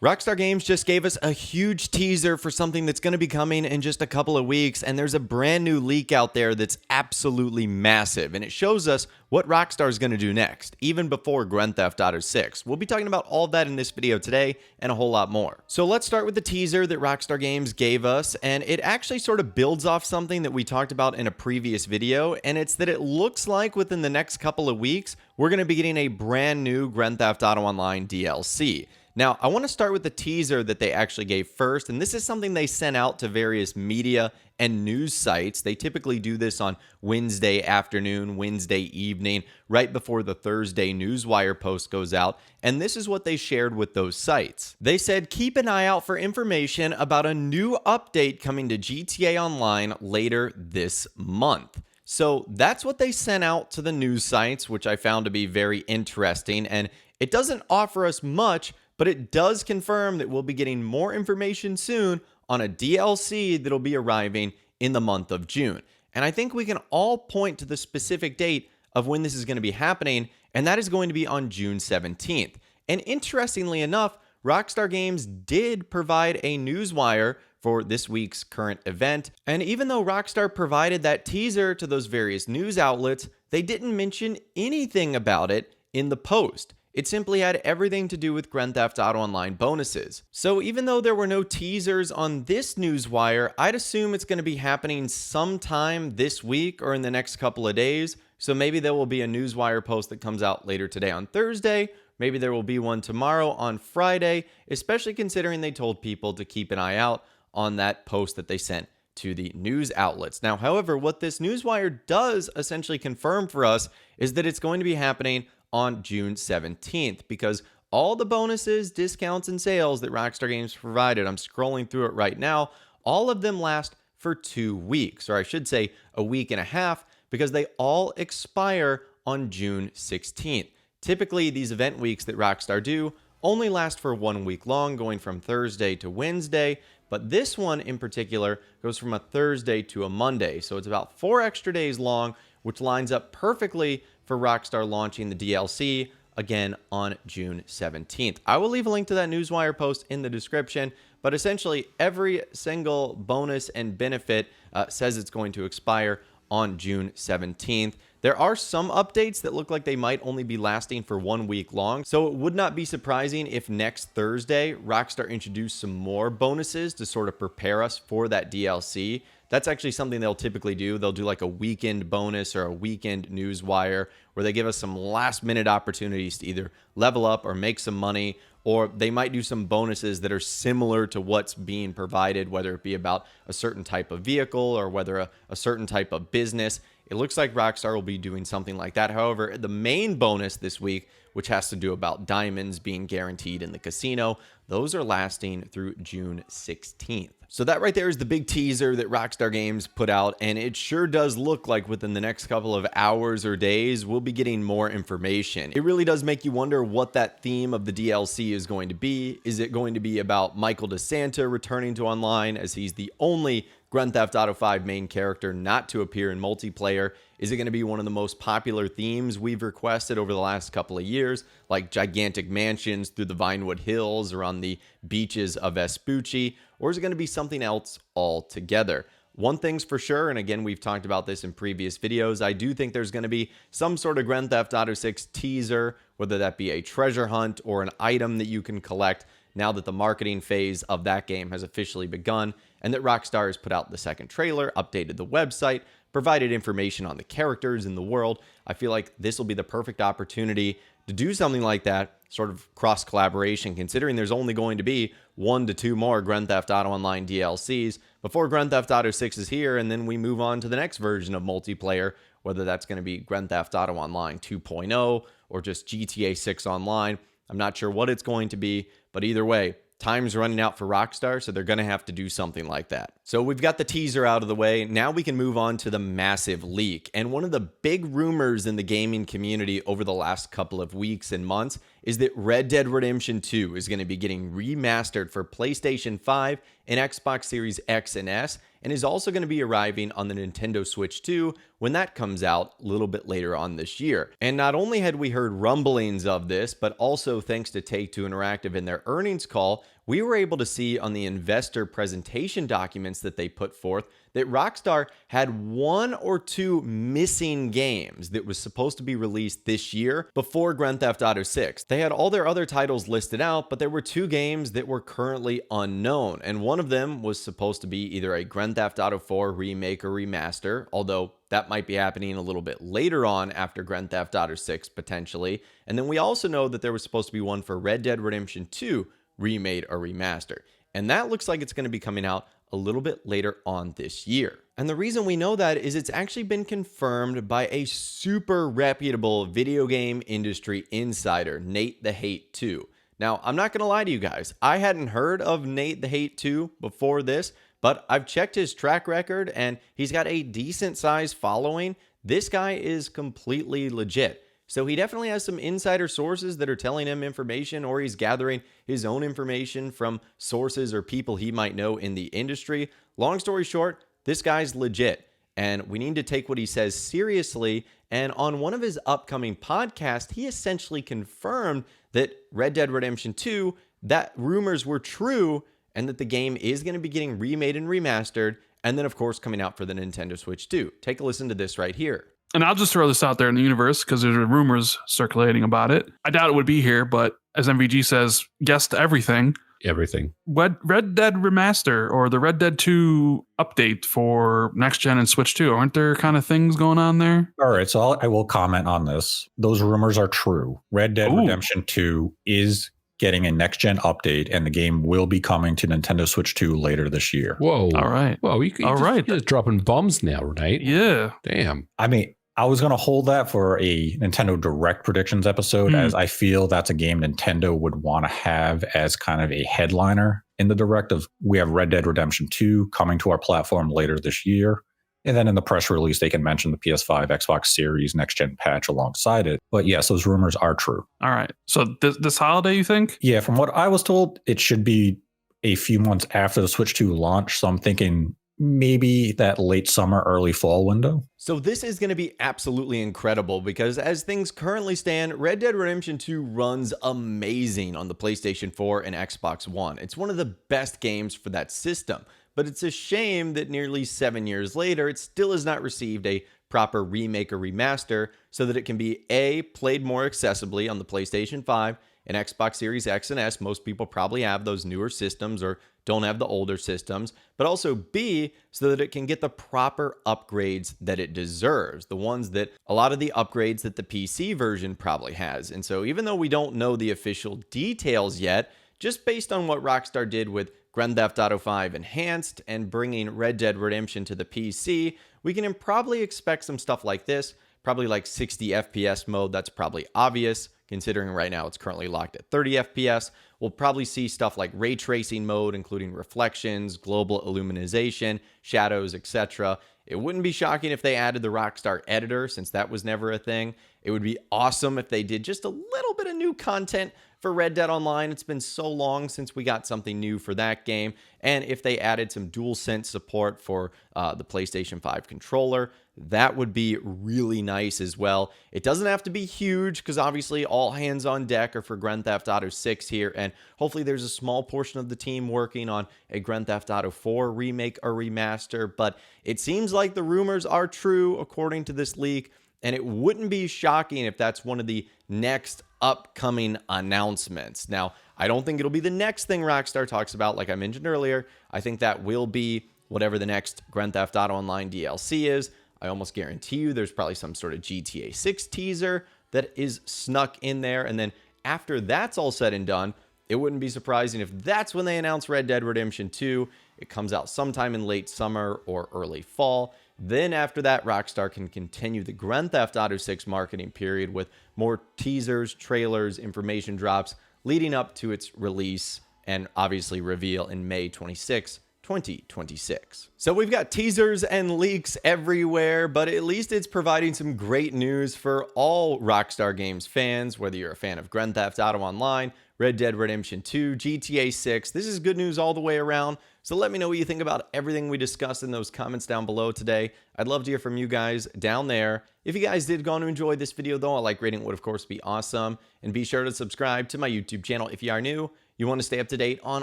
Rockstar Games just gave us a huge teaser for something that's going to be coming in just a couple of weeks, and there's a brand new leak out there that's absolutely massive, and it shows us what Rockstar is going to do next, even before Grand Theft Auto 6. We'll be talking about all of that in this video today, and a whole lot more. So let's start with the teaser that Rockstar Games gave us, and it actually sort of builds off something that we talked about in a previous video, and it's that it looks like within the next couple of weeks, we're going to be getting a brand new Grand Theft Auto Online DLC. Now, I want to start with the teaser that they actually gave first, and this is something they sent out to various media and news sites. They typically do this on Wednesday afternoon, Wednesday evening, right before the Thursday Newswire post goes out, and this is what they shared with those sites. They said, keep an eye out for information about a new update coming to GTA Online later this month. So that's what they sent out to the news sites, which I found to be very interesting, and it doesn't offer us much, but it does confirm that we'll be getting more information soon on a DLC that'll be arriving in the month of June. And I think we can all point to the specific date of when this is going to be happening, and that is going to be on June 17th. And interestingly enough, Rockstar Games did provide a newswire for this week's current event. And even though Rockstar provided that teaser to those various news outlets, they didn't mention anything about it in the post. It simply had everything to do with Grand Theft Auto Online bonuses. So even though there were no teasers on this newswire, I'd assume it's going to be happening sometime this week or in the next couple of days. So maybe there will be a newswire post that comes out later today on Thursday. Maybe there will be one tomorrow on Friday, especially considering they told people to keep an eye out on that post that they sent to the news outlets. Now, however, what this newswire does essentially confirm for us is that it's going to be happening on June 17th, because all the bonuses, discounts, and sales that Rockstar Games provided, I'm scrolling through it right now, all of them last for 2 weeks, or I should say a week and a half, because they all expire on June 16th. Typically, these event weeks that Rockstar do only last for 1 week long, going from Thursday to Wednesday, but this one in particular goes from a Thursday to a Monday, so it's about 4 extra days long, which lines up perfectly for Rockstar launching the DLC again on June 17th. I will leave a link to that newswire post in the description, but essentially every single bonus and benefit says it's going to expire on June 17th. There are some updates that look like they might only be lasting for 1 week long, so it would not be surprising if next Thursday Rockstar introduced some more bonuses to sort of prepare us for that DLC. That's actually something they'll typically do. They'll do like a weekend bonus or a weekend newswire where they give us some last minute opportunities to either level up or make some money, or they might do some bonuses that are similar to what's being provided, whether it be about a certain type of vehicle or whether a certain type of business. It looks like Rockstar will be doing something like that. However, the main bonus this week, which has to do about diamonds being guaranteed in the casino, those are lasting through June 16th. So that right there is the big teaser that Rockstar Games put out, and it sure does look like within the next couple of hours or days, we'll be getting more information. It really does make you wonder what that theme of the DLC is going to be. Is it going to be about Michael DeSanta returning to online, as he's the only Grand Theft Auto 5 main character not to appear in multiplayer? Is it going to be one of the most popular themes we've requested over the last couple of years, like gigantic mansions through the Vinewood Hills or on the beaches of Vespucci? Or is it going to be something else altogether? One thing's for sure, and again, we've talked about this in previous videos, I do think there's going to be some sort of Grand Theft Auto 6 teaser, whether that be a treasure hunt or an item that you can collect now that the marketing phase of that game has officially begun, and that Rockstar has put out the second trailer, updated the website, provided information on the characters in the world. I feel like this will be the perfect opportunity to do something like that, sort of cross-collaboration, considering there's only going to be 1 to 2 more Grand Theft Auto Online DLCs before Grand Theft Auto 6 is here, and then we move on to the next version of multiplayer, whether that's going to be Grand Theft Auto Online 2.0 or just GTA 6 Online. I'm not sure what it's going to be, but either way, time's running out for Rockstar, so they're going to have to do something like that. So we've got the teaser out of the way. Now we can move on to the massive leak. And one of the big rumors in the gaming community over the last couple of weeks and months is that Red Dead Redemption 2 is going to be getting remastered for PlayStation 5 and Xbox Series X and S, and is also going to be arriving on the Nintendo Switch 2 when that comes out a little bit later on this year. And not only had we heard rumblings of this, but also thanks to Take-Two Interactive in their earnings call, we were able to see on the investor presentation documents that they put forth that Rockstar had 1 or 2 missing games that was supposed to be released this year before Grand Theft Auto 6. They had all their other titles listed out, but there were 2 games that were currently unknown, and one of them was supposed to be either a Grand Theft Auto 4 remake or remaster, although that might be happening a little bit later on after Grand Theft Auto 6 potentially. And then we also know that there was supposed to be one for Red Dead Redemption 2 remade or remaster. And that looks like it's going to be coming out a little bit later on this year. And the reason we know that is it's actually been confirmed by a super reputable video game industry insider, Nate the Hate 2. Now, I'm not going to lie to you guys. I hadn't heard of Nate the Hate 2 before this, but I've checked his track record and he's got a decent sized following. This guy is completely legit. So he definitely has some insider sources that are telling him information, or he's gathering his own information from sources or people he might know in the industry. Long story short, this guy's legit, and we need to take what he says seriously. And on one of his upcoming podcasts, he essentially confirmed that Red Dead Redemption 2, that rumors were true, and that the game is going to be getting remade and remastered, and then of course coming out for the Nintendo Switch 2. Take a listen to this right here. And I'll just throw this out there in the universe because there's rumors circulating about it. I doubt it would be here, but as MVG says, guess to everything. Everything. Red Dead Remaster or the Red Dead 2 update for next gen and Switch 2. Aren't there kind of things going on there? All right, so I will comment on this. Those rumors are true. Red Dead Redemption 2 is getting a next gen update, and the game will be coming to Nintendo Switch 2 later this year. Whoa. All right. Whoa, you're just dropping bombs now, right? Yeah. Damn. I mean, I was going to hold that for a Nintendo Direct predictions episode, as I feel that's a game Nintendo would want to have as kind of a headliner in the Direct of, we have Red Dead Redemption 2 coming to our platform later this year. And then in the press release, they can mention the PS5, Xbox Series, next-gen patch alongside it. But yes, those rumors are true. All right. So this holiday, you think? Yeah, from what I was told, it should be a few months after the Switch 2 launch. So I'm thinking maybe that late summer, early fall window. So this is going to be absolutely incredible because as things currently stand, Red Dead Redemption 2 runs amazing on the PlayStation 4 and Xbox One. It's one of the best games for that system, but it's a shame that nearly 7 years later, it still has not received a proper remake or remaster so that it can be A, played more accessibly on the PlayStation 5 and Xbox Series X and S. Most people probably have those newer systems or don't have the older systems, but also B, so that it can get the proper upgrades that it deserves, the ones that a lot of the upgrades that the PC version probably has. And so even though we don't know the official details yet, just based on what Rockstar did with Grand Theft Auto 5 Enhanced and bringing Red Dead Redemption to the PC, we can probably expect some stuff like this, probably like 60 FPS mode. That's probably obvious, considering right now it's currently locked at 30 FPS. We'll probably see stuff like ray tracing mode, including reflections, global illumination, shadows, etc. It wouldn't be shocking if they added the Rockstar editor, since that was never a thing. It would be awesome if they did just a little bit of new content for Red Dead Online. It's been so long since we got something new for that game. And if they added some DualSense support for the PlayStation 5 controller, that would be really nice as well. It doesn't have to be huge because obviously all hands on deck are for Grand Theft Auto 6 here. And hopefully there's a small portion of the team working on a Grand Theft Auto 4 remake or remaster. But it seems like the rumors are true according to this leak. And it wouldn't be shocking if that's one of the next upcoming announcements. Now, I don't think it'll be the next thing Rockstar talks about, like I mentioned earlier. I think that will be whatever the next Grand Theft Auto Online DLC is. I almost guarantee you there's probably some sort of GTA 6 teaser that is snuck in there. And then after that's all said and done, it wouldn't be surprising if that's when they announce Red Dead Redemption 2. It comes out sometime in late summer or early fall. Then after that, Rockstar can continue the Grand Theft Auto 6 marketing period with more teasers, trailers, information drops leading up to its release and obviously reveal in May 26, 2026. So we've got teasers and leaks everywhere, but at least it's providing some great news for all Rockstar Games fans, whether you're a fan of Grand Theft Auto Online, Red Dead Redemption 2, GTA 6. This is good news all the way around. So let me know what you think about everything we discussed in those comments down below today. I'd love to hear from you guys down there. If you guys did go on to enjoy this video though, a like rating would of course be awesome. And be sure to subscribe to my YouTube channel if you are new. You want to stay up to date on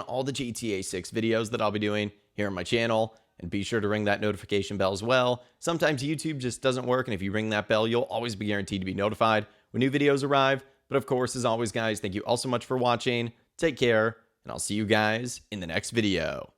all the GTA 6 videos that I'll be doing here on my channel. And be sure to ring that notification bell as well. Sometimes YouTube just doesn't work, and if you ring that bell, you'll always be guaranteed to be notified when new videos arrive. But of course, as always, guys, thank you all so much for watching. Take care, and I'll see you guys in the next video.